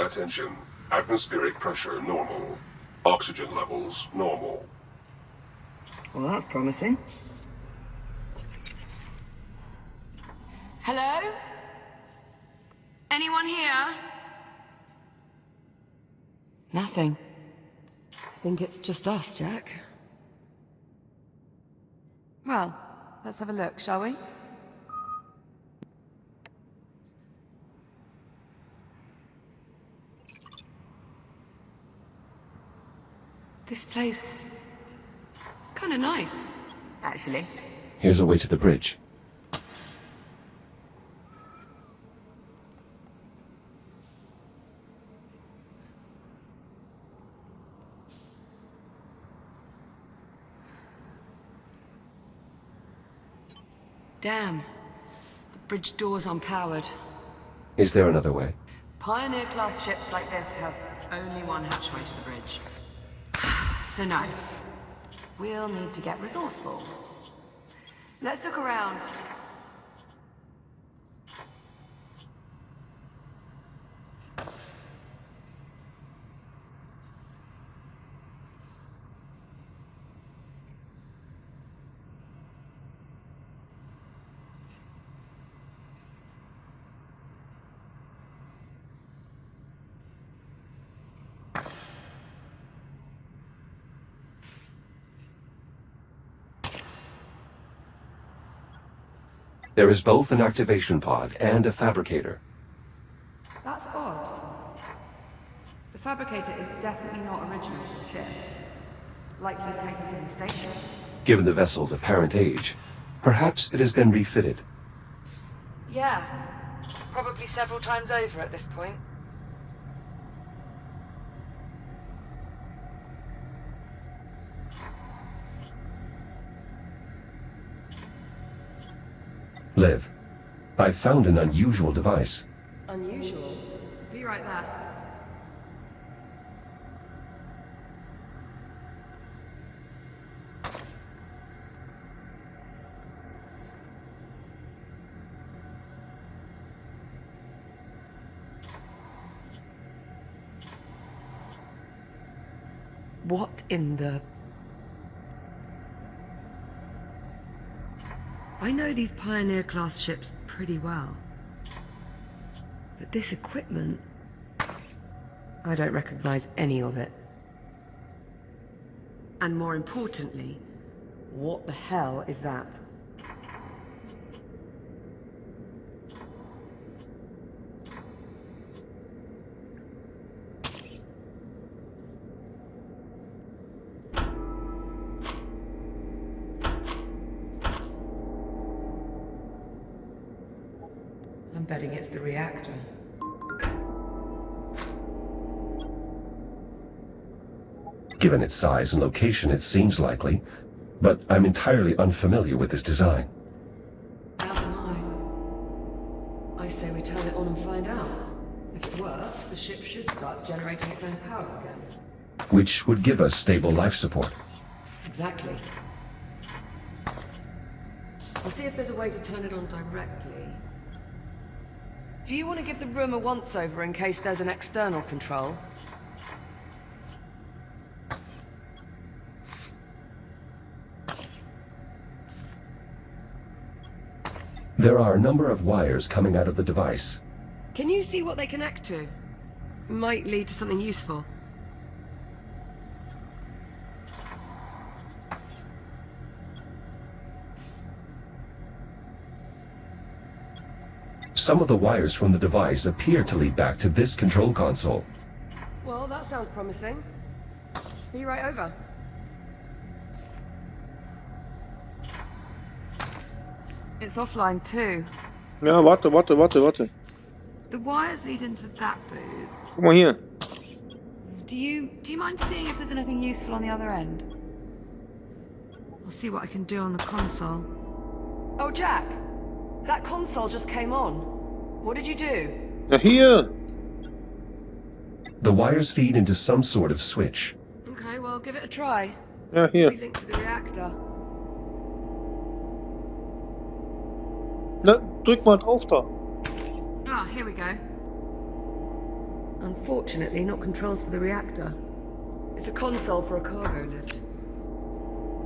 Attention. Atmospheric pressure normal. Oxygen levels normal. Well, that's promising. Hello? Anyone here? Nothing. I think it's just us, Jack. Well, let's have a look, shall we? This place... it's kind of nice, actually. Here's a way to the bridge. Damn. The bridge door's unpowered. Is there another way? Pioneer-class ships like this have only one hatchway to the bridge. So no. We'll need to get resourceful. Let's look around. There is both an activation pod and a fabricator. That's odd. The fabricator is definitely not original to the ship. Likely taken from the station. Given the vessel's apparent age, perhaps it has been refitted. Yeah. Probably several times over at this point. Liv, I found an unusual device. Unusual? Be right back. What in the... I know these Pioneer-class ships pretty well. But this equipment... I don't recognize any of it. And more importantly, what the hell is that? I'm betting it's the reactor. Given its size and location, it seems likely, but I'm entirely unfamiliar with this design. As am I. I say we turn it on and find out. If it works, the ship should start generating its own power again. Which would give us stable life support. Exactly. I'll see if there's a way to turn it on directly. Do you want to give the room a once-over in case there's an external control? There are a number of wires coming out of the device. Can you see what they connect to? Might lead to something useful. Some of the wires from the device appear to lead back to this control console. Well, that sounds promising. Be right over. It's offline too. Ja, warte. The wires lead into that booth. Guck mal hier. Do you mind seeing if there's anything useful on the other end? I'll see what I can do on the console. Oh, Jack! That console just came on. What did you do? Ja, hier. The wires feed into some sort of switch. Okay, well, give it a try. Ja, hier. Be linked to the reactor. Na, drück mal drauf da. Ah, here we go. Unfortunately, not controls for the reactor. It's a console for a cargo lift.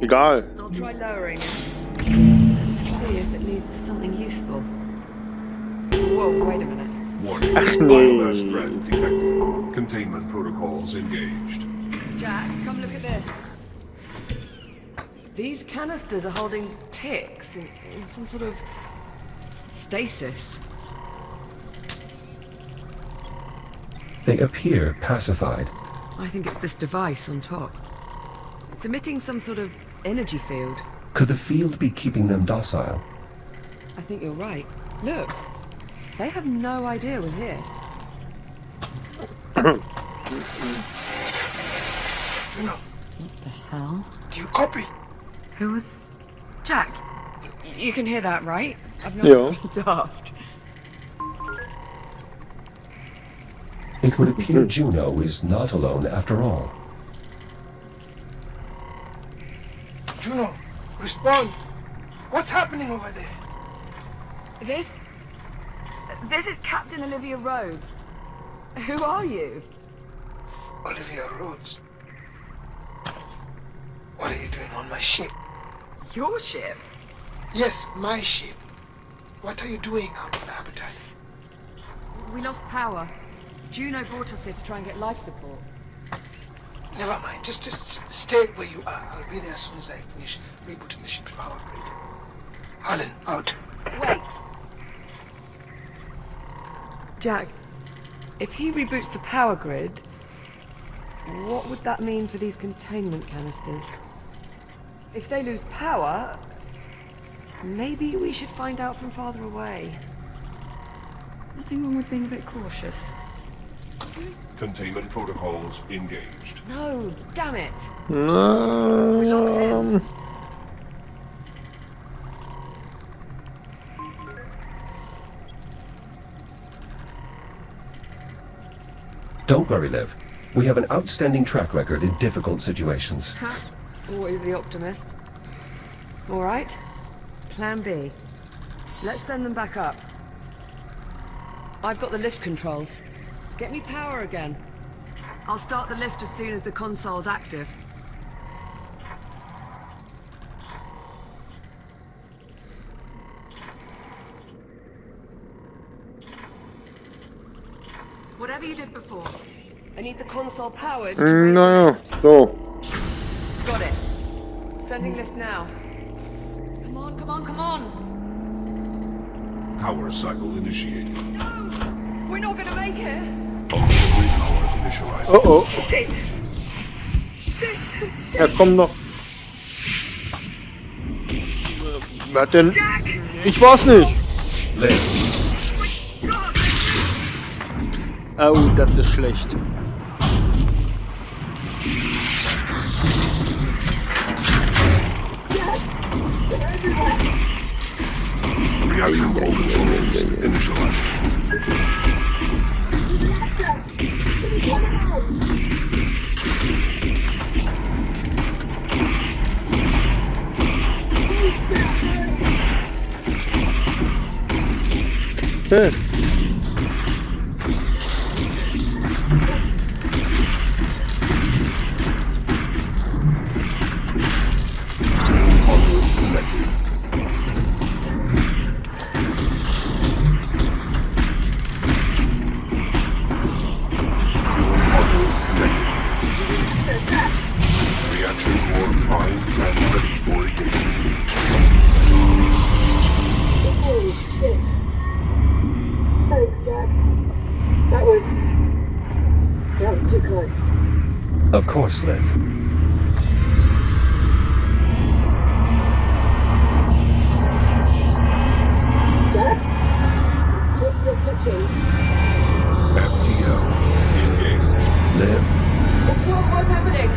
Egal. I'll try lowering it. See if it leads to something useful. Whoa, wait a minute. Warning. Ach, Biomass nee. threat detected. Containment protocols engaged. Jack, come look at this. These canisters are holding ticks in some sort of stasis. They appear pacified. I think it's this device on top. It's emitting some sort of energy field. Could the field be keeping them docile? I think you're right. Look, they have no idea we're here. Juno, What the hell? do you copy? Who was... Jack, you can hear that, right? I've not Yeah. been daft. It would appear Juno is not alone after all. Juno, respond. What's happening over there? This is Captain Olivia Rhodes. Who are you? Olivia Rhodes. What are you doing on my ship? Your ship? Yes, my ship. What are you doing out of the habitat? We lost power. Juno brought us here to try and get life support. Never mind. Just stay where you are. I'll be there as soon as I finish rebooting the ship's power grid. Harlan, out. Wait. Jack, if he reboots the power grid, what would that mean for these containment canisters? If they lose power, maybe we should find out from farther away. Nothing wrong with being a bit cautious. Containment protocols engaged. No, damn it. Locked in. Don't worry, Liv. We have an outstanding track record in difficult situations. Always the optimist. All right. Plan B. Let's send them back up. I've got the lift controls. Get me power again. I'll start the lift as soon as the console's active. Whatever you did before, I need the console powered to raise the No, lift. so. Got it. Sending lift now. Come on, come on, come on! Power cycle initiated. No! We're not gonna make it! Auxiliary power initialized. Oh oh. Shit! Shit! Ja, komm noch. Wer hat denn? Jack! Ich war's nicht. Liv, Oh, das ist schlecht. Reaction wall controls initialized. Hey. Conduit connected. Conduit connected. Reaction core primed and ready for ignition. Holy shit. Thanks, Jack. That was too close. of course, Liv. Jack? You're pitching. FTL engaged. Liv, What's happening?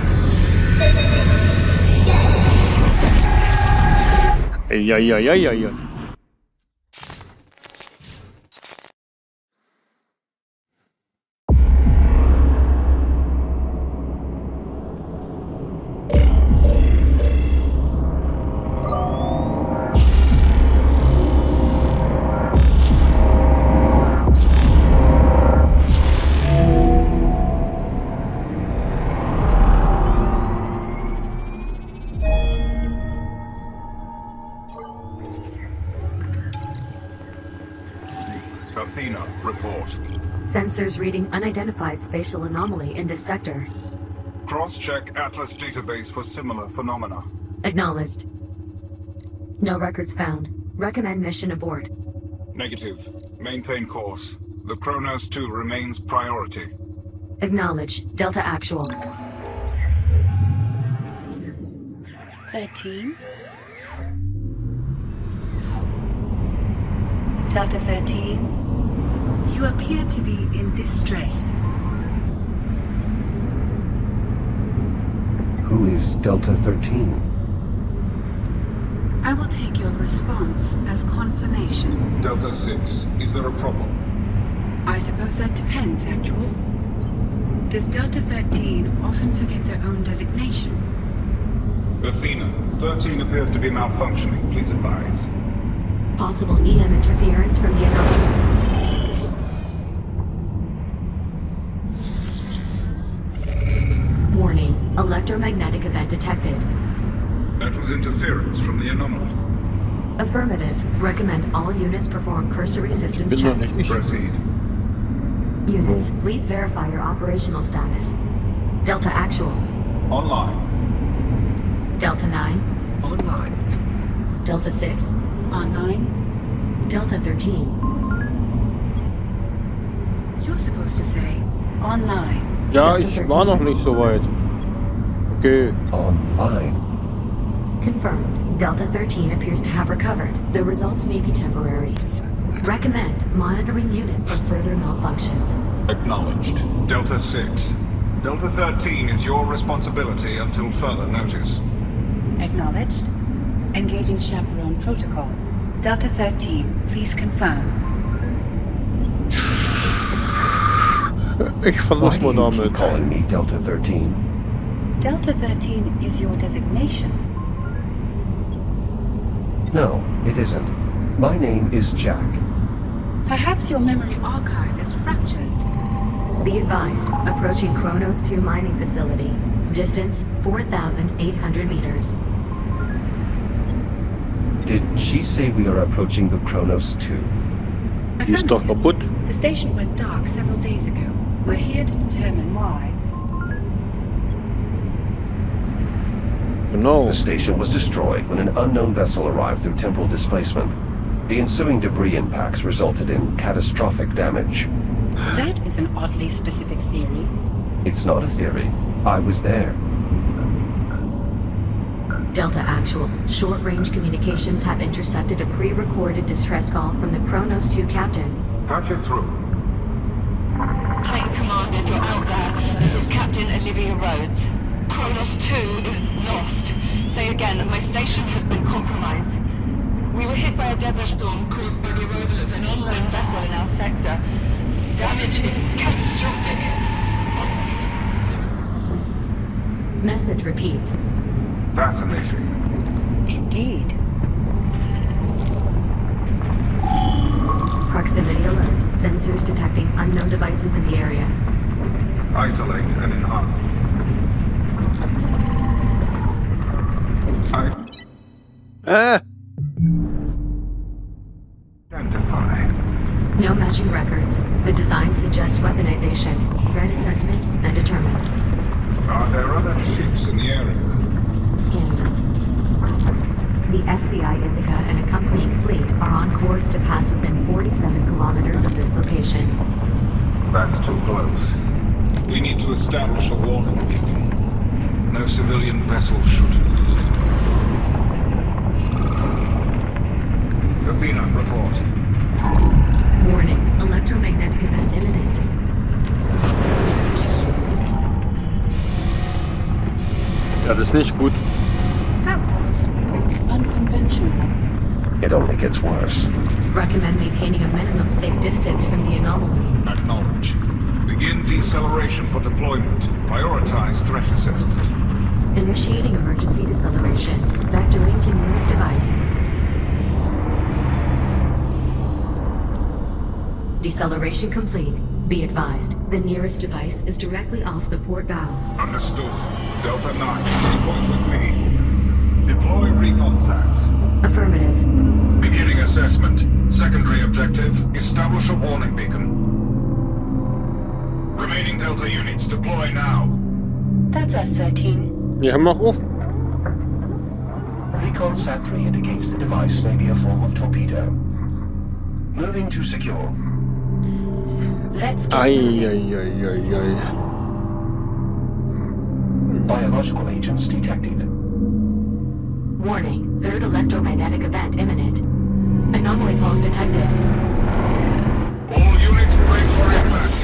Eieieiei. Athena, report. Sensors reading unidentified spatial anomaly in this sector. Cross-check Atlas database for similar phenomena. Acknowledged. No records found. Recommend mission abort. Negative. Maintain course. The Kronos 2 remains priority. Acknowledge. Delta Actual. 13? Delta 13? You appear to be in distress. Who is Delta 13? I will take your response as confirmation. Delta 6, is there a problem? I suppose that depends, Actual. Does Delta 13 often forget their own designation? Athena, 13 appears to be malfunctioning. Please advise. Possible EM interference from the anomaly. Warning. Electromagnetic event detected. That was interference from the anomaly. Affirmative. Recommend all units perform cursory systems Bin noch check. nicht ich. Proceed. Units, please verify your operational status. Delta Actual. Online. Delta 9. Online. Delta 6. Online? Delta 13. You're supposed to say online. Ja, Delta ich 13. war noch nicht so weit. Okay. Online. Confirmed. Delta 13 appears to have recovered. The results may be temporary. Recommend monitoring unit for further malfunctions. Acknowledged. Delta 6. Delta 13 is your responsibility until further notice. Acknowledged. Engaging chaperone protocol. Delta 13, please confirm. Ich Why verlust do mal you keep damit. calling me Delta 13? Delta 13 is your designation. No, it isn't. My name is Jack. Perhaps your memory archive is fractured. Be advised, approaching Kronos 2 mining facility. Distance 4,800 meters. Did she say we are approaching the Kronos 2? Die ist doch kaputt. The station went dark several days ago. We're here to determine why. Genau. The station was destroyed when an unknown vessel arrived through temporal displacement. The ensuing debris impacts resulted in catastrophic damage. That is an oddly specific theory. It's not a theory. I was there. Delta Actual. Short-range communications have intercepted a pre-recorded distress call from the Kronos 2 captain. Patch it through. Titan Command, if you're out there, this is Captain Olivia Rhodes. Kronos 2 is lost. Say again, my station has been compromised. We were hit by a debris storm caused by the arrival of an unknown vessel in our sector. Damage is catastrophic. Message repeats. Fascinating. Indeed. Proximity alert. Sensors detecting unknown devices in the area. Isolate and enhance. Identify. No matching records. The design suggests weaponization. Threat assessment undetermined. Are there other ships in the area? Scanning. The SCI Ithaca and accompanying fleet are on course to pass within 47 kilometers of this location. That's too close. We need to establish a warning beacon. No civilian vessel should. Athena, report. Warning. Electromagnetic event imminent. Ja, das ist nicht gut. That was unconventional. It only gets worse. Recommend maintaining a minimum safe distance from the anomaly. Acknowledge. Begin deceleration for deployment. Prioritize threat assessment. Initiating emergency deceleration. Vectoring to nearest device. Deceleration complete. Be advised, the nearest device is directly off the port bow. Understood. Delta 9, take point with me. Deploy recon sats. Affirmative. Beginning assessment. Secondary objective, establish a warning Delta units deploy now. That's us, 13. Je hem nog op. Recon SAT-3 indicates the device may be a form of torpedo. Moving to secure. Let's get Ai, moving. ai, ai, ai, ai. Biological agents detected. Warning, third electromagnetic event imminent. Anomaly pulse detected. All units brace for impact.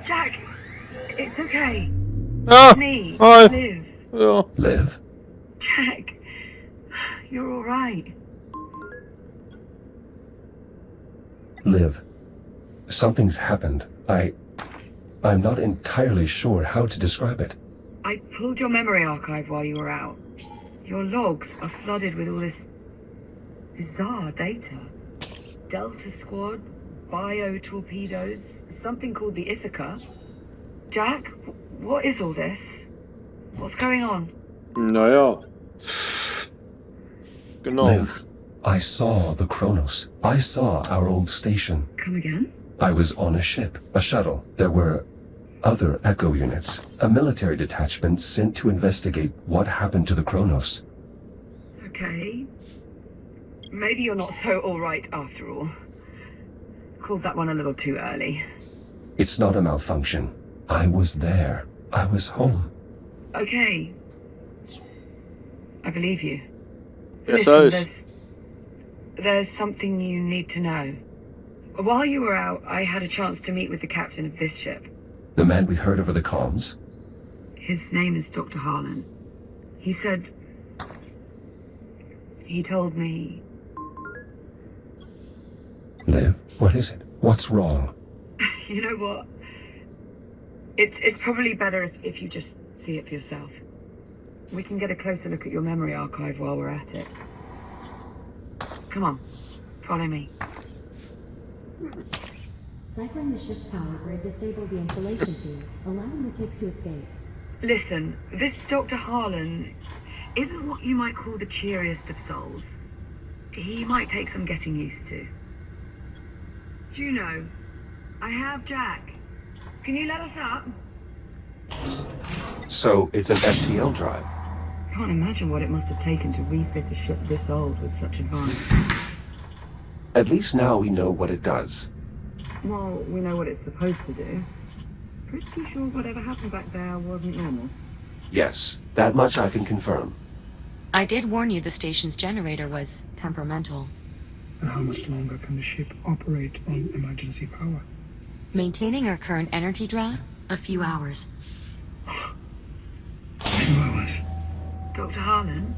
Jack, it's okay. Ah, Me, ai. Liv. Ja. Liv. Jack, you're all right. Liv. Something's happened. I'm not entirely sure how to describe it. I pulled your memory archive while you were out. Your logs are flooded with all this bizarre data. Delta Squad, bio-torpedoes, something called the Ithaca. Jack, what is all this? What's going on? Nou ja. Genau. Liv, I saw the Kronos. I saw our old station. Come again? I was on a ship, a shuttle. There were other Echo units, a military detachment sent to investigate what happened to the Kronos. Okay. Maybe you're not so alright after all. Called that one a little too early. It's not a malfunction. I was there. I was home. Okay. I believe you. Yes, Listen, there's something you need to know. While you were out, I had a chance to meet with the captain of this ship. The man we heard over the comms? His name is Dr. Harlan. He said... He told me... Liv, what is it? What's wrong? You know what? It's probably better if you just see it for yourself. We can get a closer look at your memory archive while we're at it. Come on, follow me. Cycling the ship's power grid disabled the insulation fields, allowing the ticks to escape. Listen, this Dr. Harlan isn't what you might call the cheeriest of souls. He might take some getting used to. Juno, I have Jack. Can you let us up? So, it's an FTL drive. Can't imagine what it must have taken to refit a ship this old with such advance. At least now we know what it does. Well, we know what it's supposed to do. Pretty sure whatever happened back there wasn't normal. Yes, that much I can confirm. I did warn you the station's generator was temperamental. And how much longer can the ship operate on emergency power? Maintaining our current energy draw? A few hours. A few hours. Dr. Harlan?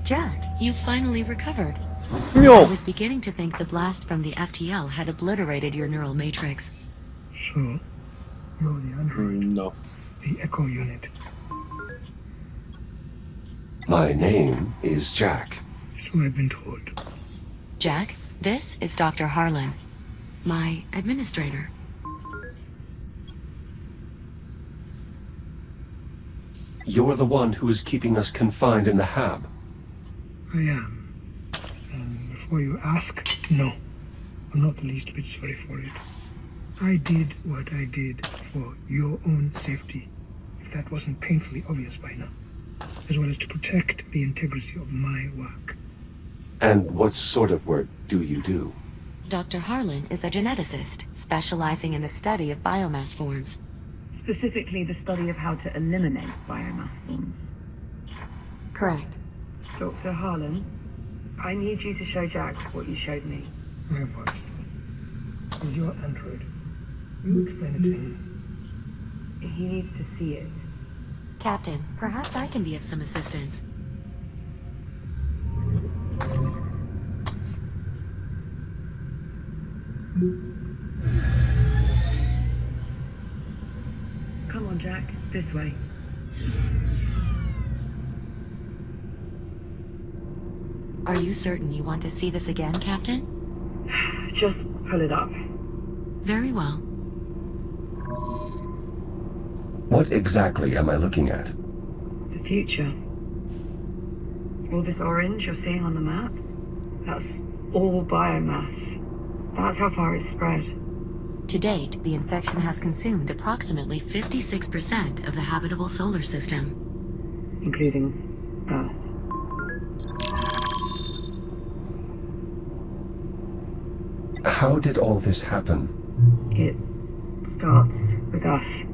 Jack, you finally recovered. Jo. I was beginning to think the blast from the FTL had obliterated your neural matrix. So, you're the android, No. the Echo unit. My name is Jack. So I've been told. Jack, this is Dr. Harlan, my administrator. You're the one who is keeping us confined in the hab. I am. And before you ask, no. I'm not the least bit sorry for it. I did what I did for your own safety, if that wasn't painfully obvious by now, as well as to protect the integrity of my work. And what sort of work do you do? Dr. Harlan is a geneticist, specializing in the study of biomass forms. Specifically the study of how to eliminate biomass forms. Correct. Dr. Harlan, I need you to show Jack what you showed me. My what? Is your android. You explain it to him. He needs to see it. Captain, perhaps I can be of some assistance. Come on, Jack. This way. Are you certain you want to see this again, Captain? Just pull it up. Very well. What exactly am I looking at? The future. All this orange you're seeing on the map, that's all biomass. That's how far it's spread. To date, the infection has consumed approximately 56% of the habitable solar system. Including Earth. How did all this happen? It starts with us.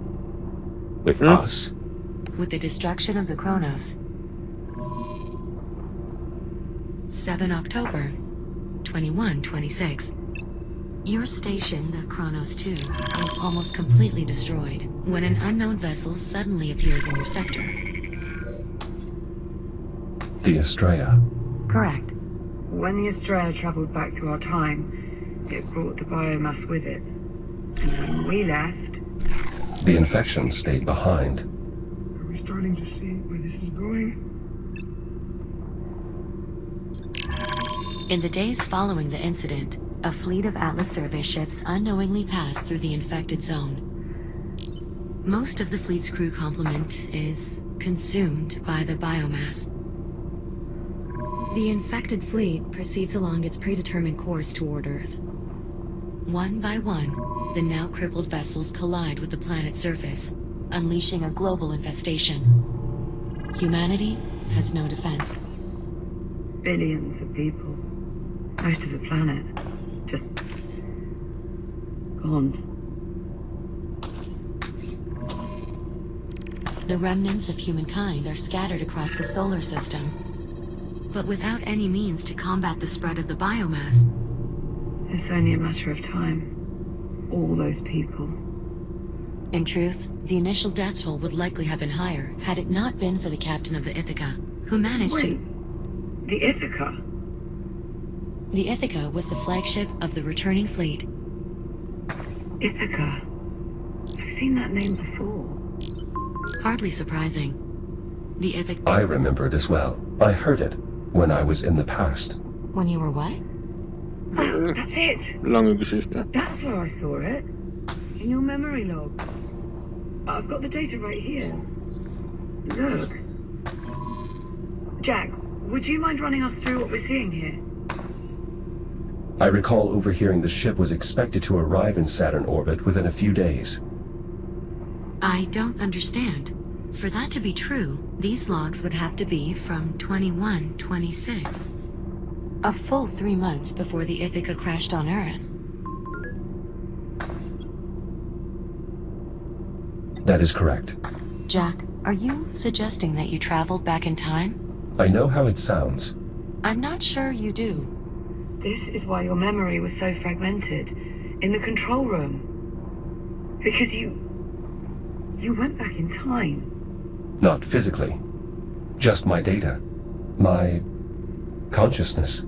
With us? With the destruction of the Kronos. 7 October, 2126. Your station, the Kronos 2, is almost completely destroyed when an unknown vessel suddenly appears in your sector. The Estrella. Correct. When the Estrella traveled back to our time, it brought the biomass with it. And when we left... The infection stayed behind. Are we starting to see where this is going? In the days following the incident, a fleet of Atlas survey ships unknowingly passed through the infected zone. Most of the fleet's crew complement is consumed by the biomass. The infected fleet proceeds along its predetermined course toward Earth. One by one, the now crippled vessels collide with the planet's surface, unleashing a global infestation. Humanity has no defense. Billions of people. Most of the planet. Just... gone. The remnants of humankind are scattered across the solar system, but without any means to combat the spread of the biomass. It's only a matter of time. All those people. In truth, the initial death toll would likely have been higher had it not been for the captain of the Ithaca, who managed Wait. The Ithaca? The Ithaca was the flagship of the returning fleet. Ithaca. I've seen that name before. Hardly surprising. The Ithaca... I remember it as well. I heard it when I was in the past. When you were what? Ah, that's it! Lange Geschichte. That's where I saw it. In your memory logs. I've got the data right here. Look. Jack, would you mind running us through what we're seeing here? I recall overhearing the ship was expected to arrive in Saturn orbit within a few days. I don't understand. For that to be true, these logs would have to be from 2126. A full 3 months before the Ithaca crashed on Earth. That is correct. Jack, are you suggesting that you traveled back in time? I know how it sounds. I'm not sure you do. This is why your memory was so fragmented. In the control room. Because you went back in time. Not physically. Just my data. My consciousness.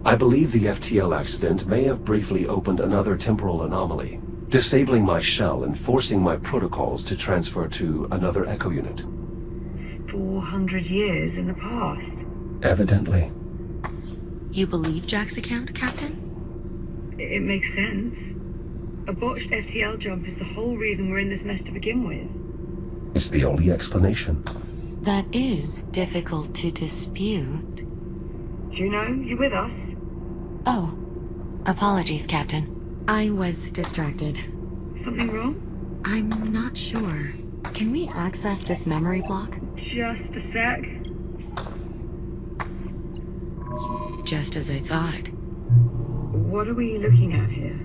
I believe the FTL accident may have briefly opened another temporal anomaly, disabling my shell and forcing my protocols to transfer to another echo unit. 400 years in the past. Evidently. You believe Jack's account, Captain? It makes sense. A botched FTL jump is the whole reason we're in this mess to begin with. It's the only explanation. That is difficult to dispute. Juno, you with us? Oh, apologies, Captain. I was distracted. Something wrong? I'm not sure. Can we access this memory block? Just a sec. Just as I thought. What are we looking at here?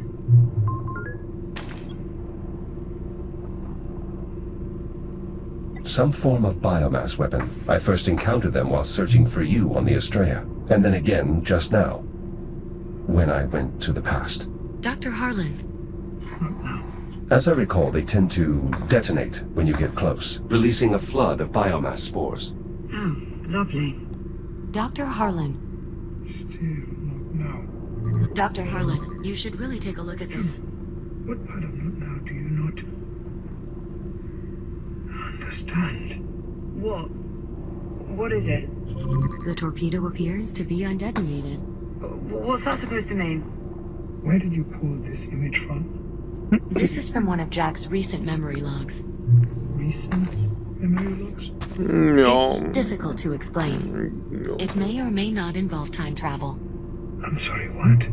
Some form of biomass weapon. I first encountered them while searching for you on the Estrella, and then again just now, when I went to the past. Dr. Harlan. As I recall, they tend to detonate when you get close, releasing a flood of biomass spores. Oh, lovely. Dr. Harlan. Still not now. Dr. Harlan, you should really take a look at this. What part of not now do you not understand? What? What is it? The torpedo appears to be undetonated. What's that supposed to mean? Where did you pull this image from? This is from one of Jack's recent memory logs. Recent memory logs? It's difficult to explain. It may or may not involve time travel. I'm sorry, what?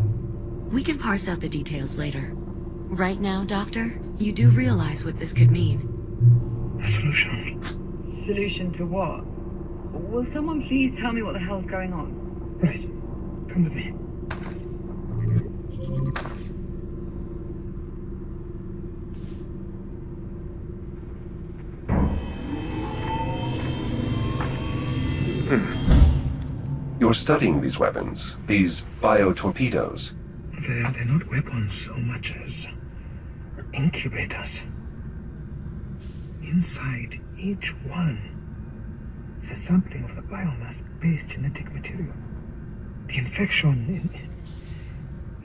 We can parse out the details later. Right now, Doctor, you do realize what this could mean. A solution. Solution to what? Will someone please tell me what the hell's going on? Right. Come with me. You're studying these weapons, these bio-torpedoes. They're not weapons so much as incubators. Inside each one is a sampling of the biomass-based genetic material. The infection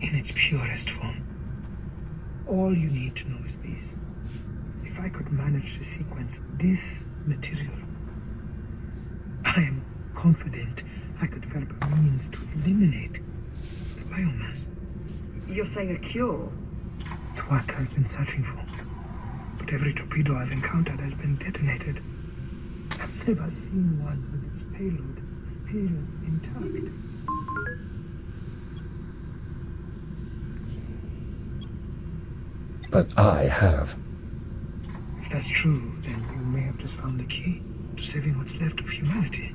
in its purest form. All you need to know is this. If I could manage to sequence this material, I am confident I could develop a means to eliminate the biomass. You're saying a cure? It's what I've been searching for. But every torpedo I've encountered has been detonated. I've never seen one with its payload still intact. But I have. If that's true, then you may have just found the key to saving what's left of humanity.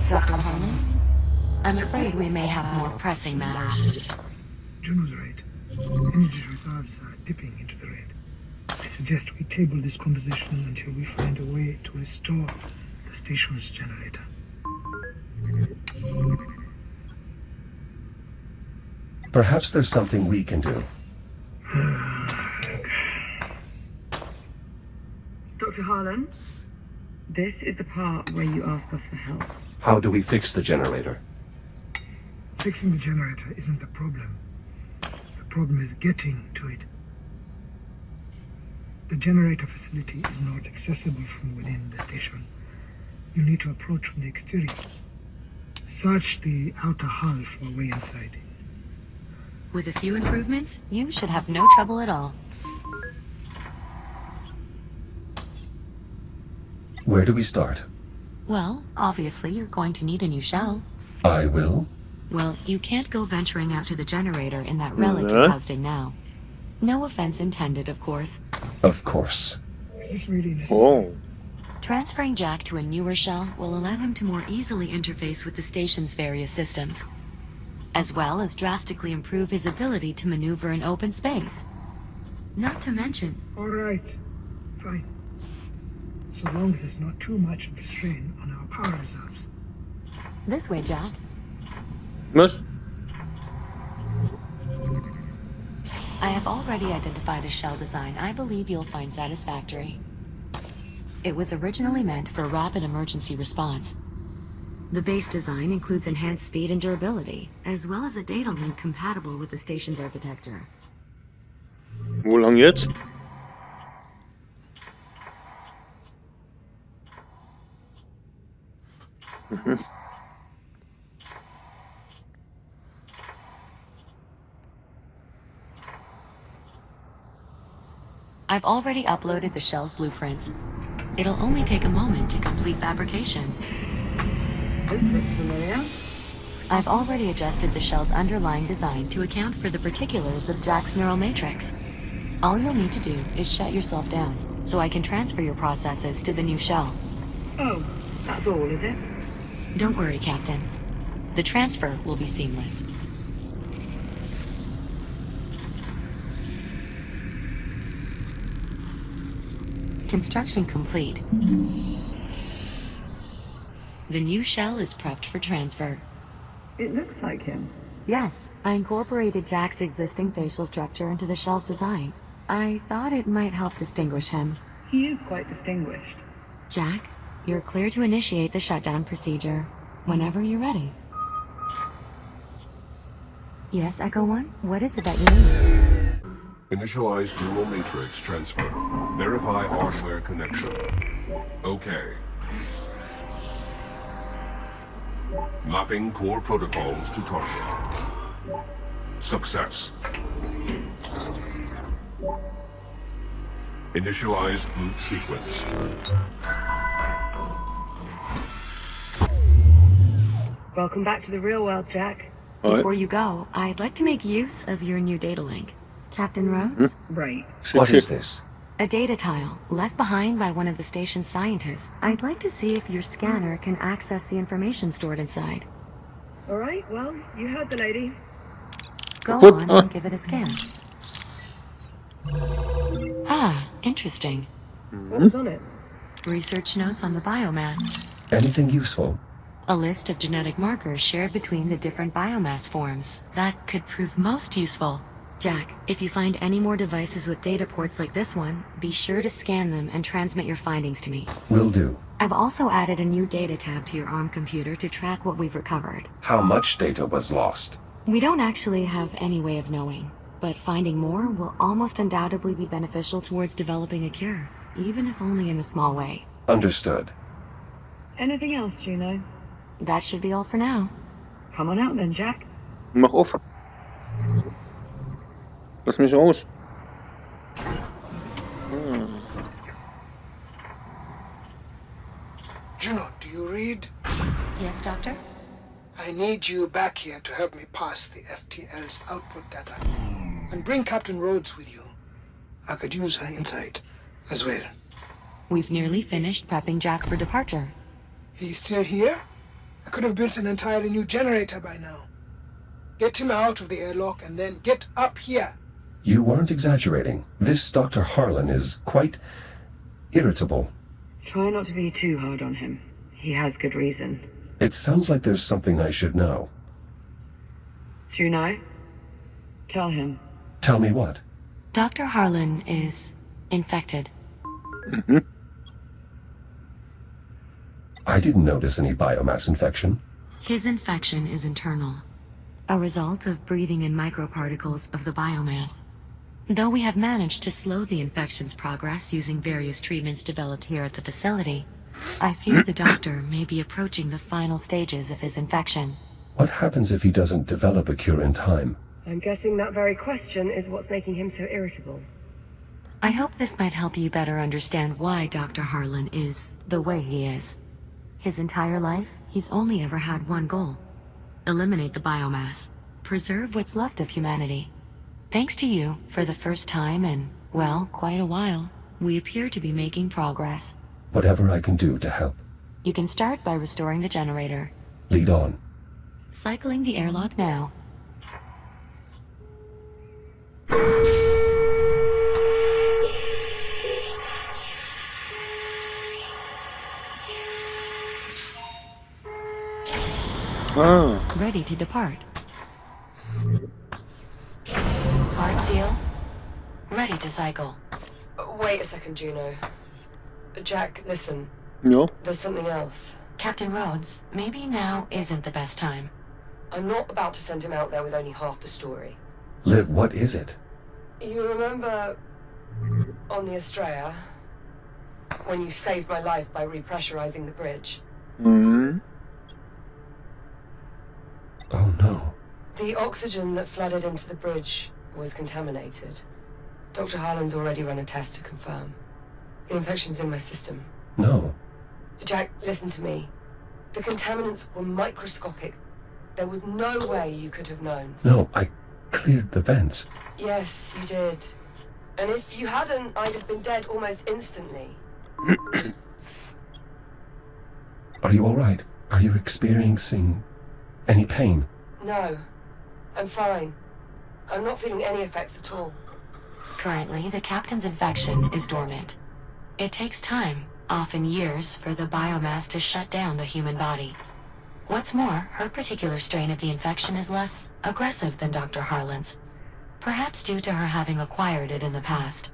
Dr. Harmon, I'm afraid we may have more pressing matters. Juno's right. Energy reserves are dipping into the red. I suggest we table this conversation until we find a way to restore the station's generator. Perhaps there's something we can do. Dr. Harlan, this is the part where you ask us for help. How do we fix the generator? Fixing the generator isn't the problem. The problem is getting to it. The generator facility is not accessible from within the station. You need to approach from the exterior. Search the outer hull for a way inside. With a few improvements, you should have no trouble at all. Where do we start? Well, obviously you're going to need a new shell. I will. Well, you can't go venturing out to the generator in that relic you're housed in now. No offense intended, of course. Of course. Is this really necessary? Transferring Jack to a newer shell will allow him to more easily interface with the station's various systems, as well as drastically improve his ability to maneuver in open space. Not to mention... All right. Fine. So long as there's not too much of a strain on our power reserves. This way, Jack. What? I have already identified a shell design I believe you'll find satisfactory. It was originally meant for rapid emergency response. The base design includes enhanced speed and durability, as well as a data link compatible with the station's architecture. Hoe lang jetzt? I've already uploaded the shell's blueprints. It'll only take a moment to complete fabrication. This looks familiar. I've already adjusted the shell's underlying design to account for the particulars of Jack's neural matrix. All you'll need to do is shut yourself down, so I can transfer your processes to the new shell. Oh, that's all, is it? Don't worry, Captain. The transfer will be seamless. Construction complete. The new shell is prepped for transfer. It looks like him. Yes, I incorporated Jack's existing facial structure into the shell's design. I thought it might help distinguish him. He is quite distinguished. Jack, you're clear to initiate the shutdown procedure whenever you're ready. Yes, Echo One? What is it that you need? Initialize neural matrix transfer. Verify hardware connection. Okay. Mapping core protocols to target. Success. Initialize boot sequence. Welcome back to the real world, Jack. Ouais. Before you go, I'd like to make use of your new data link. Captain Rhodes? Right. What is this? A data tile, left behind by one of the station's scientists. I'd like to see if your scanner can access the information stored inside. All right, well, you heard the lady. Go Goed, on ah. and give it a scan. Ah, interesting. What was on it? Research notes on the biomass. Anything useful? A list of genetic markers shared between the different biomass forms. That could prove most useful. Jack, if you find any more devices with data ports like this one, be sure to scan them and transmit your findings to me. Will do. I've also added a new data tab to your ARM computer to track what we've recovered. How much data was lost? We don't actually have any way of knowing, but finding more will almost undoubtedly be beneficial towards developing a cure, even if only in a small way. Understood. Anything else, Juno? That should be all for now. Come on out then, Jack. Mag offer. Lass mich raus. Juno, do you read? Yes, Doctor? I need you back here to help me pass the FTL's output data. And bring Captain Rhodes with you. I could use her insight as well. We've nearly finished prepping Jack for departure. He's still here? I could have built an entirely new generator by now. Get him out of the airlock and then get up here. You weren't exaggerating. This Dr. Harlan is quite irritable. Try not to be too hard on him. He has good reason. It sounds like there's something I should know. Juno? Tell him. Tell me what? Dr. Harlan is infected. I didn't notice any biomass infection. His infection is internal, a result of breathing in microparticles of the biomass. Though we have managed to slow the infection's progress using various treatments developed here at the facility, I fear the doctor may be approaching the final stages of his infection. What happens if he doesn't develop a cure in time? I'm guessing that very question is what's making him so irritable. I hope this might help you better understand why Dr. Harlan is the way he is. His entire life, he's only ever had one goal: eliminate the biomass, preserve what's left of humanity. Thanks to you, for the first time in, well, quite a while, we appear to be making progress. Whatever I can do to help. You can start by restoring the generator. Lead on. Cycling the airlock now. Ah, Ready to depart. Hard seal. Ready to cycle. Wait a second, Juno. Jack, listen. ja. There's something else. Captain Rhodes, maybe now isn't the best time. I'm not about to send him out there with only half the story. Liv, what is it? You remember on the Estrella, when you saved my life by repressurizing the bridge? Mhm. Oh no. The oxygen that flooded into the bridge was contaminated. Dr. Harlan's already run a test to confirm. The infection's in my system. No. Jack, listen to me. The contaminants were microscopic. There was no way you could have known. No, I cleared the vents. Yes, you did. And if you hadn't, I'd have been dead almost instantly. Are you alright? Are you experiencing any pain? No, I'm fine. I'm not feeling any effects at all. Currently, the captain's infection is dormant. It takes time, often years, for the biomass to shut down the human body. What's more, her particular strain of the infection is less aggressive than Dr. Harlan's, perhaps due to her having acquired it in the past.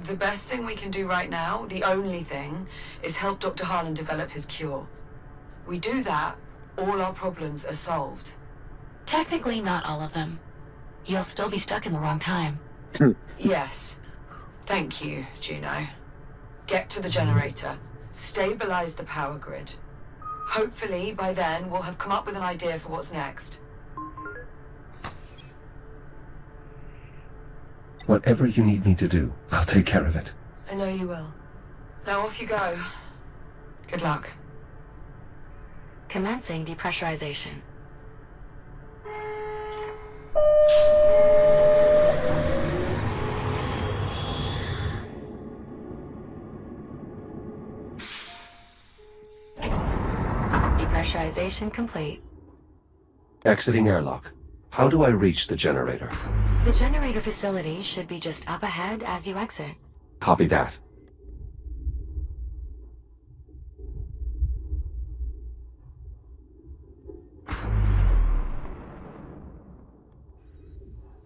The best thing we can do right now, the only thing, is help Dr. Harlan develop his cure. We do that, all our problems are solved. Technically, not all of them. You'll still be stuck in the wrong time. Yes. Thank you, Juno. Get to the generator. Stabilize the power grid. Hopefully, by then, we'll have come up with an idea for what's next. Whatever you need me to do, I'll take care of it. I know you will. Now off you go. Good luck. Commencing depressurization. Depressurization complete. Exiting airlock. How do I reach the generator? The generator facility should be just up ahead as you exit. Copy that.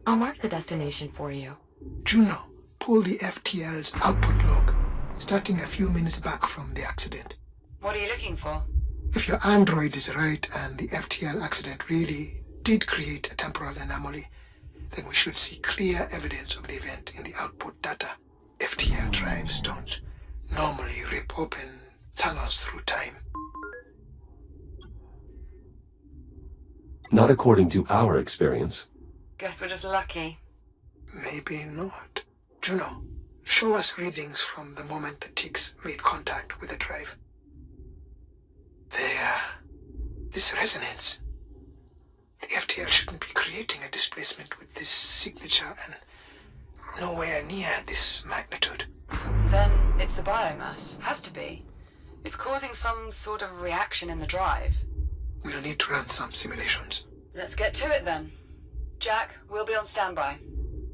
I'll mark the destination for you. Juno, pull the FTL's output log, starting a few minutes back from the accident. What are you looking for? If your android is right and the FTL accident really did create a temporal anomaly, then we should see clear evidence of the event in the output data. FTL drives don't normally rip open tunnels through time. Not according to our experience. Guess we're just lucky. Maybe not. Juno, show us readings from the moment the ticks made contact with the drive. This resonance. The FTL shouldn't be creating a displacement with this signature and nowhere near this magnitude. Then it's the biomass. Has to be. It's causing some sort of reaction in the drive. We'll need to run some simulations. Let's get to it then. Jack, we'll be on standby.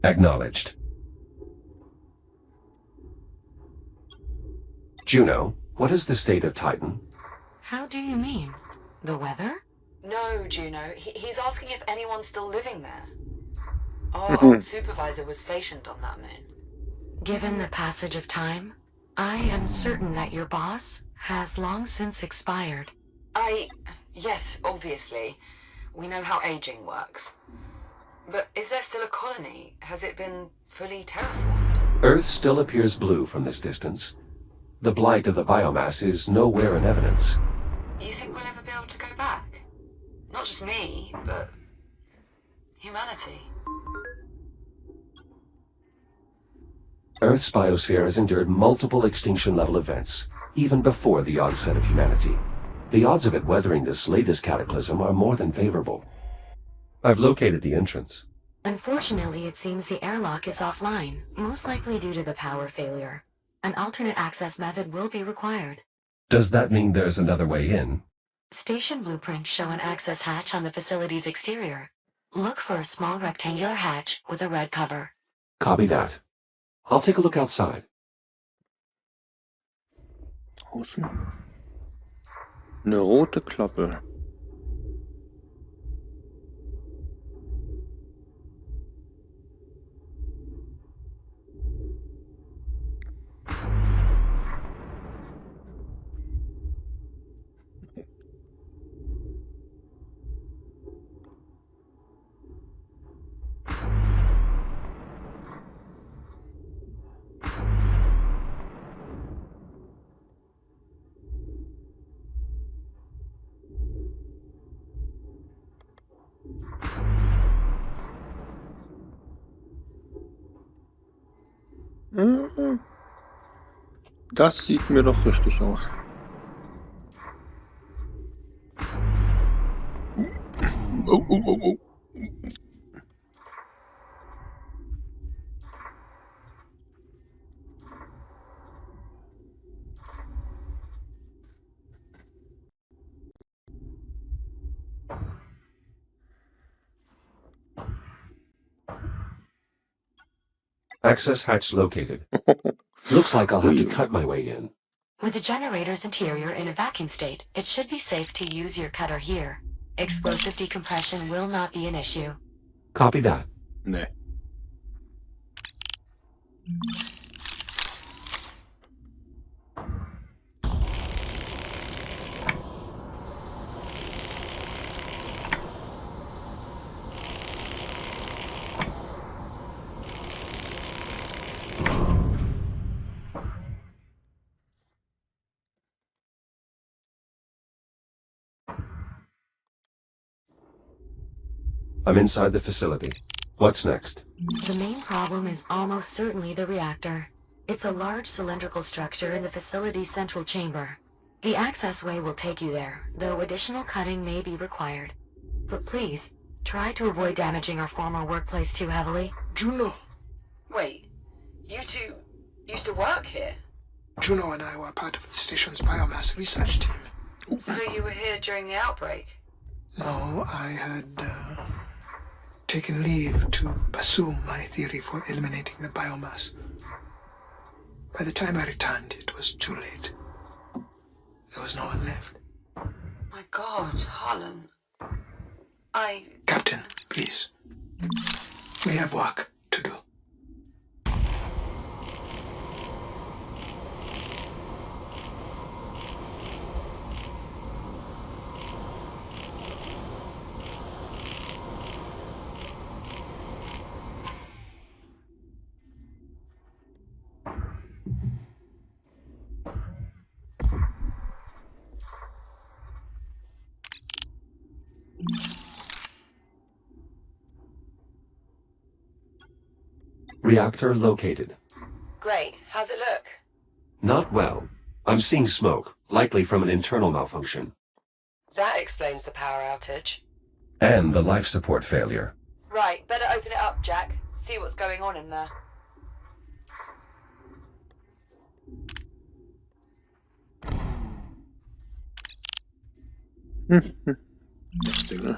Acknowledged. Juno, what is the state of Titan? How do you mean? The weather? No, Juno. He's asking if anyone's still living there. Our old supervisor was stationed on that moon. Given the passage of time, I am certain that your boss has long since expired. Yes, obviously. We know how aging works. But is there still a colony? Has it been fully terraformed? Earth still appears blue from this distance. The blight of the biomass is nowhere in evidence. You think we'll ever be able to go back? Not just me, but humanity. Earth's biosphere has endured multiple extinction-level events, even before the onset of humanity. The odds of it weathering this latest cataclysm are more than favorable. I've located the entrance. Unfortunately, it seems the airlock is offline, most likely due to the power failure. An alternate access method will be required. Does that mean there's another way in? Station blueprints show an access hatch on the facility's exterior. Look for a small rectangular hatch with a red cover. Copy that. I'll take a look outside. Außen. Eine rote Klappe. Das sieht mir doch richtig aus. Oh, oh, oh, oh. Access hatch located. Looks like I'll have to cut my way in. With the generator's interior in a vacuum state, it should be safe to use your cutter here. Explosive decompression will not be an issue. Copy that. Nee. I'm inside the facility. What's next? The main problem is almost certainly the reactor. It's a large cylindrical structure in the facility's central chamber. The access way will take you there, though additional cutting may be required. But please, try to avoid damaging our former workplace too heavily. Juno. Wait, you two used to work here? Juno and I were part of the station's biomass research team. So you were here during the outbreak? No, I had taken leave to pursue my theory for eliminating the biomass. By the time I returned, it was too late. There was no one left. My God, Harlan. Captain, please. We have work to do. Reactor located. Great. How's it look? Not well. I'm seeing smoke, likely from an internal malfunction. That explains the power outage. And the life support failure. Right, better open it up, Jack. See what's going on in there. Das Ding, ne?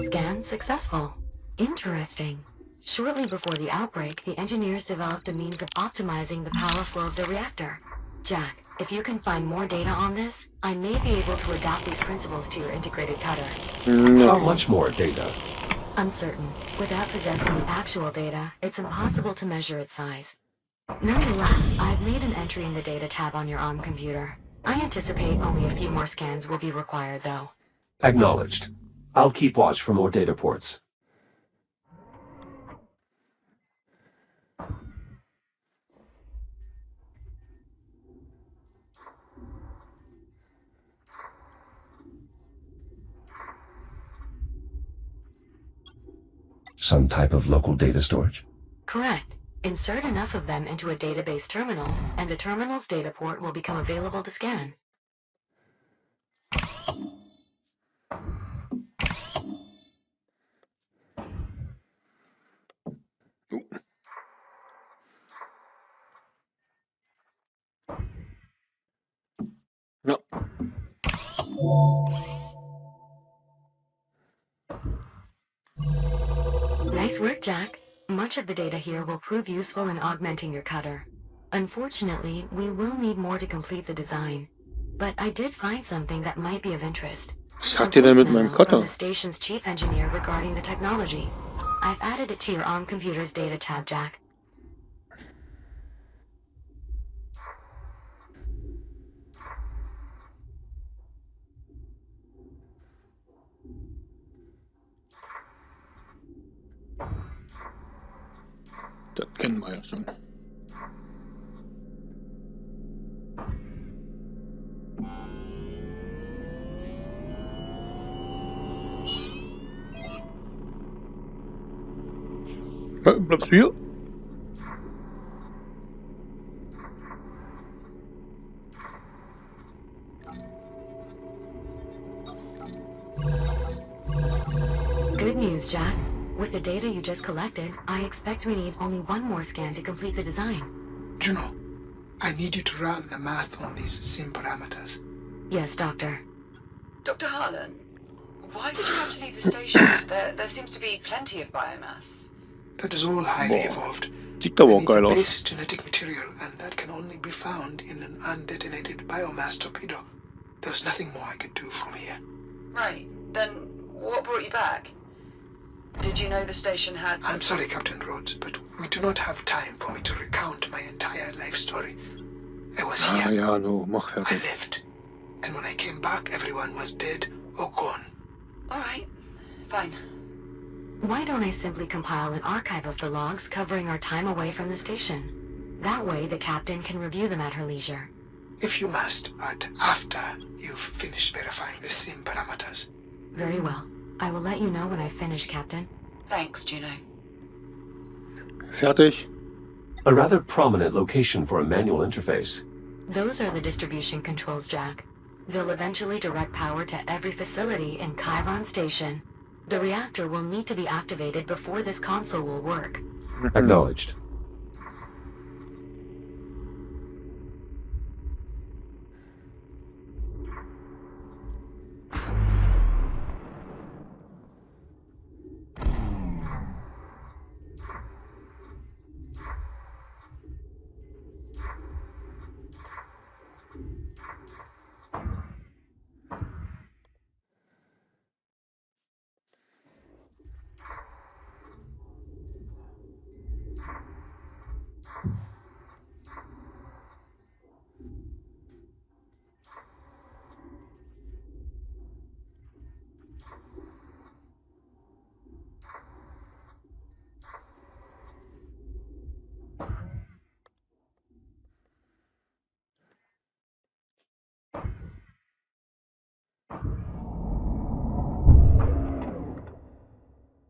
Scan successful. Interesting. Shortly before the outbreak, the engineers developed a means of optimizing the power flow of the reactor. Jack, if you can find more data on this, I may be able to adapt these principles to your integrated cutter. How much more data? Uncertain. Without possessing the actual data, it's impossible to measure its size. Nonetheless, I've made an entry in the data tab on your ARM computer. I anticipate only a few more scans will be required, though. Acknowledged. I'll keep watch for more data ports. Some type of local data storage? Correct. Insert enough of them into a database terminal, and the terminal's data port will become available to scan. Ja. Nice work, Jack. Much of the data here will prove useful in augmenting your cutter. Unfortunately, we will need more to complete the design. But I did find something that might be of interest. Was sagt ihr denn mit meinem From Cutter? the station's chief engineer regarding the technology. I've added it to your ARM computer's data tab, Jack. Das kennen wir ja schon. Bleibst du hier? Good news, Jack. With the data you just collected, I expect we need only one more scan to complete the design. Juno, I need you to run the math on these sim parameters. Yes, Doctor. Dr. Harlan, why did you have to leave the station? There seems to be plenty of biomass. That is all highly Boah. evolved. Sieht aber I auch need geil the aus. base genetic material, and that can only be found in an undetonated biomass torpedo. There's nothing more I could do from here. Right, then what brought you back? Did you know the station had... I'm sorry, Captain Rhodes, but we do not have time for me to recount my entire life story. I was Ah here. ja, du, mach I fertig. left. And when I came back, everyone was dead or gone. All right, fine. Why don't I simply compile an archive of the logs covering our time away from the station? That way, the captain can review them at her leisure. If you must, but after you've finished verifying the sim parameters. Very well. I will let you know when I finish, Captain. Thanks, Juno. Fertig. A rather prominent location for a manual interface. Those are the distribution controls, Jack. They'll eventually direct power to every facility in Chiron Station. The reactor will need to be activated before this console will work. Acknowledged.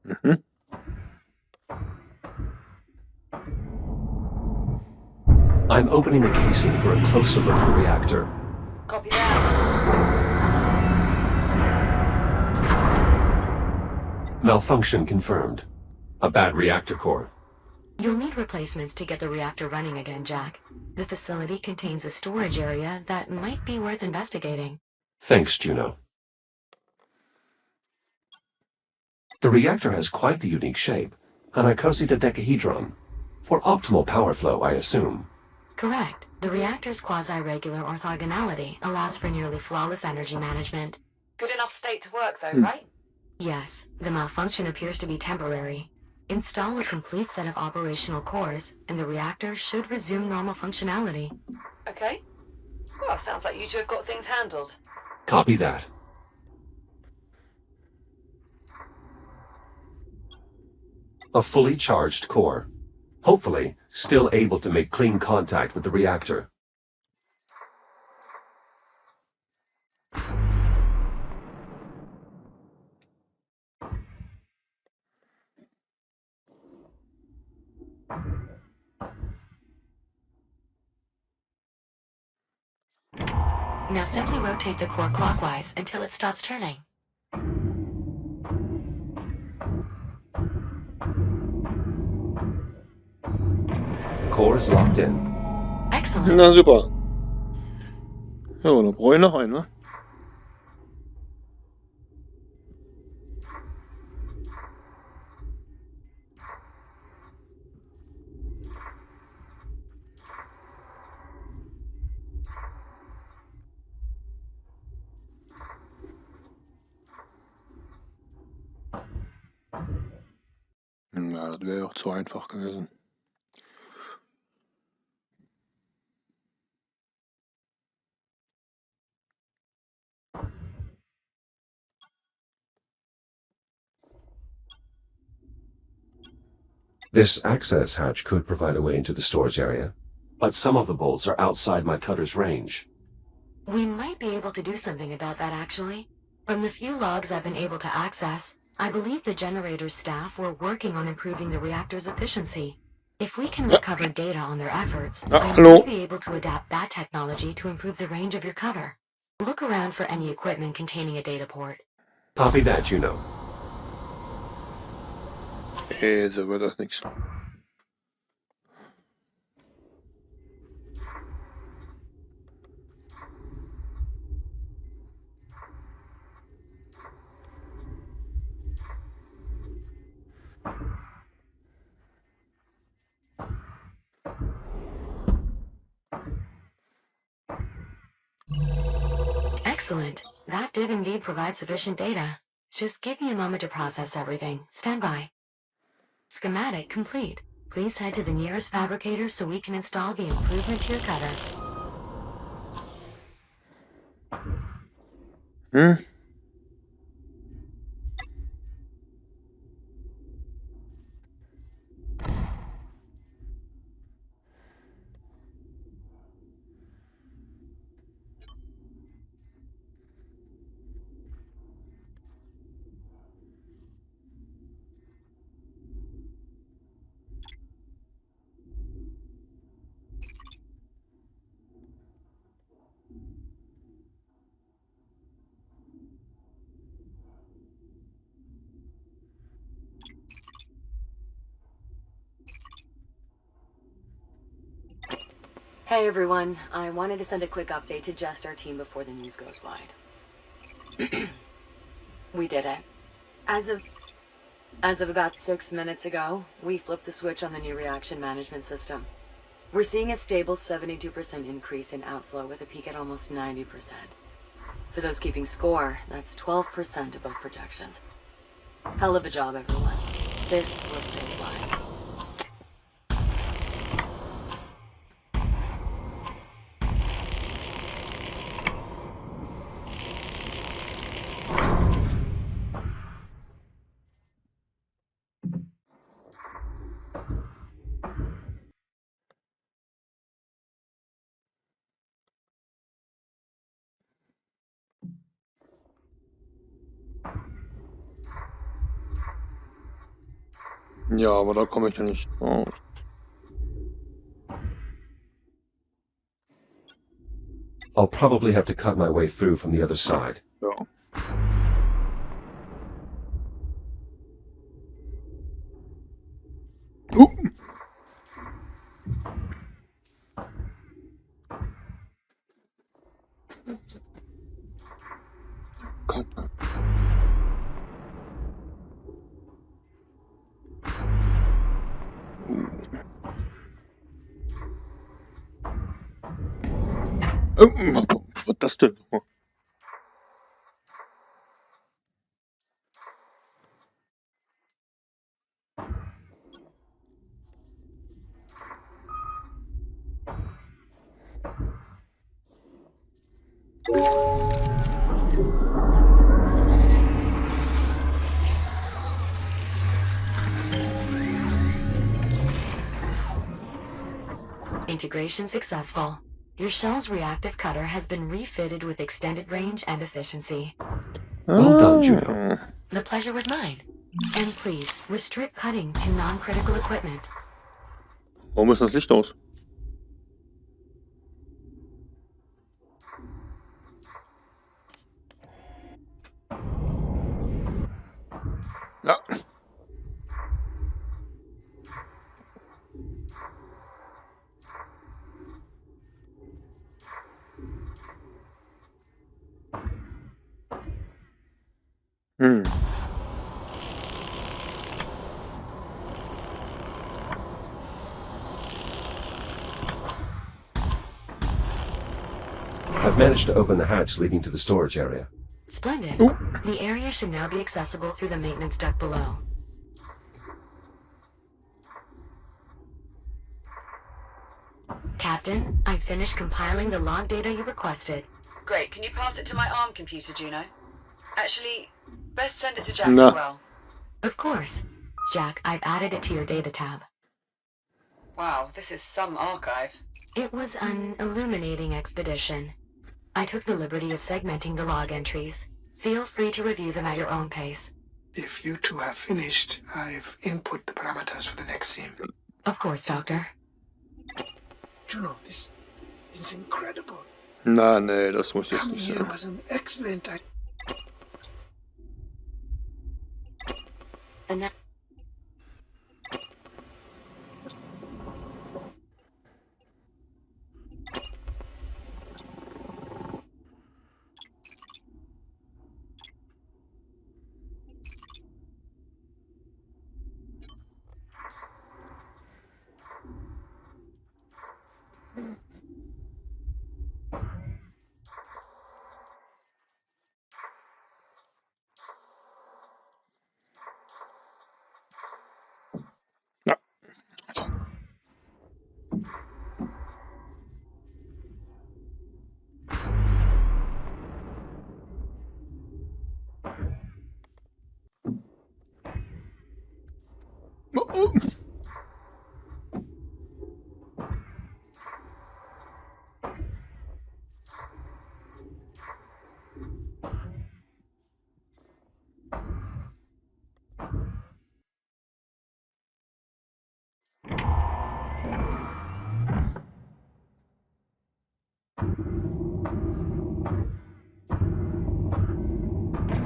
Mhm. I'm opening the casing for a closer look at the reactor. Copy that. Malfunction confirmed. A bad reactor core. You'll need replacements to get the reactor running again, Jack. The facility contains a storage area that might be worth investigating. Thanks, Juno. The reactor has quite the unique shape. An icosahedron. For optimal power flow, I assume. Correct. The reactor's quasi-regular orthogonality allows for nearly flawless energy management. Good enough state to work, though, right? Yes, the malfunction appears to be temporary. Install a complete set of operational cores, and the reactor should resume normal functionality. Okay. Well, sounds like you two have got things handled. Copy that. A fully charged core. Hopefully, still able to make clean contact with the reactor. Now simply rotate the core clockwise until it stops turning. Core is locked in. Excellent. Na super. Ja, da brauche ich noch einen, ne? Ja, das wäre ja auch zu einfach gewesen. This access hatch could provide a way into the storage area, but some of the bolts are outside my cutter's range. We might be able to do something about that, actually. From the few logs I've been able to access, I believe the generator's staff were working on improving the reactor's efficiency. If we can recover data on their efforts, I hello. may be able to adapt that technology to improve the range of your cutter. Look around for any equipment containing a data port. Copy that, Juno. So wird das nichts. Excellent. That did indeed provide sufficient data. Just give me a moment to process everything. Stand by. Schematic complete. Please head to the nearest fabricator so we can install the improvement to your cutter. Hm? Hey everyone, I wanted to send a quick update to just our team before the news goes wide. We did it. As of about 6 minutes ago, we flipped the switch on the new reaction management system. We're seeing a stable 72% increase in outflow with a peak at almost 90%. For those keeping score, that's 12% above projections. Hell of a job, everyone. This will save lives. Ja, aber da komme ich ja nicht raus. I'll probably have to cut my way through from the other side. Ja. Gott. Was war das denn? Integration successful. Your shell's reactive cutter has been refitted with extended range and efficiency. Well done, Juno. The pleasure was mine. And please, restrict cutting to non-critical equipment. Warum ist das Licht aus? Ja. I've managed to open the hatch leading to the storage area. Splendid. The area should now be accessible through the maintenance duct below. Captain, I've finished compiling the log data you requested. Great. Can you pass it to my ARM computer, Juno? Actually, best send it to Jack No. as well. Of course. Jack, I've added it to your data tab. Wow, this is some archive. It was an illuminating expedition. I took the liberty of segmenting the log entries. Feel free to review them at your own pace. If you two have finished, I've input the parameters for the next scene. Of course, Doctor. Juno, this is incredible. Na, nee, das muss jetzt Coming nicht here sein. was an excellent idea. And that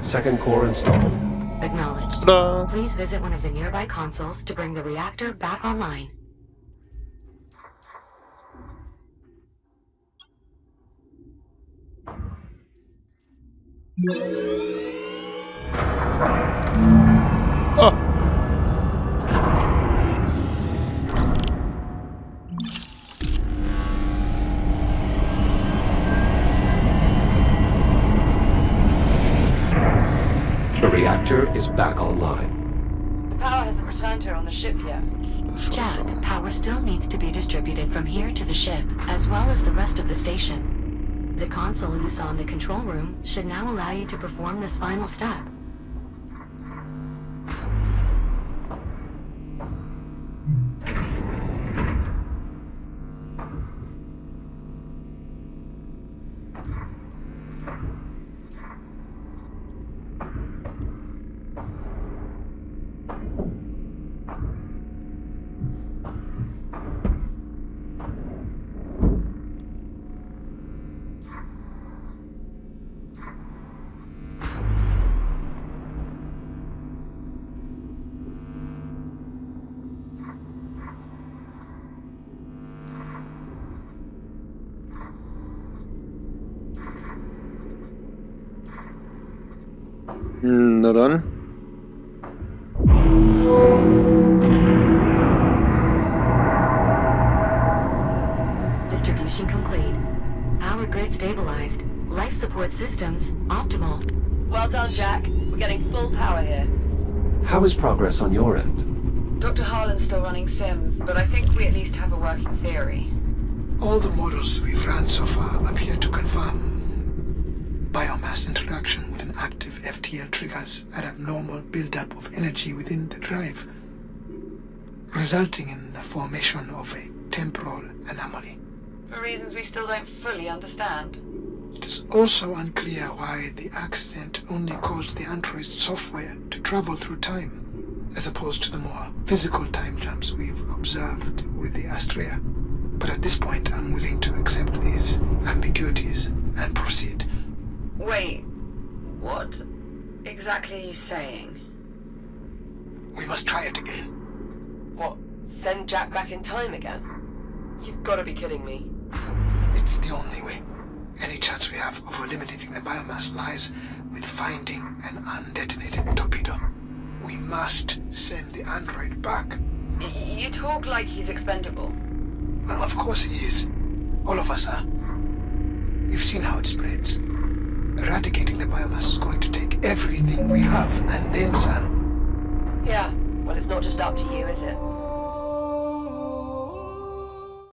Second core installed. acknowledged. Ta-da! Please visit one of the nearby consoles to bring the reactor back online. Oh. The reactor is back online. The power hasn't returned here on the ship yet. Jack, power still needs to be distributed from here to the ship, as well as the rest of the station. The console you saw in the control room should now allow you to perform this final step. Na dann. Distribution complete. Power grid stabilized. Life support systems optimal. Well done, Jack. We're getting full power here. How is progress on your end? Dr. Harlan's still running sims, but I think we at least have a working theory. All the models we've run so far appear to confirm biomass interaction with an active FTL triggers an abnormal buildup of energy within the drive, resulting in the formation of a temporal anomaly. For reasons we still don't fully understand. It is also unclear why the accident only caused the android's software to travel through time, as opposed to the more physical time jumps we've observed with the Astrea. But at this point, I'm willing to accept these ambiguities and proceed. Wait, what exactly are you saying? We must try it again. What? Send Jack back in time again? You've got to be kidding me. It's the only way. Any chance we have of eliminating the biomass lies with finding an undetonated torpedo. We must send the android back. You talk like he's expendable. Well, of course he is. All of us are. You've seen how it spreads. Eradicating the biomass is going to take everything we have, and then some. Yeah, well, it's not just up to you, is it?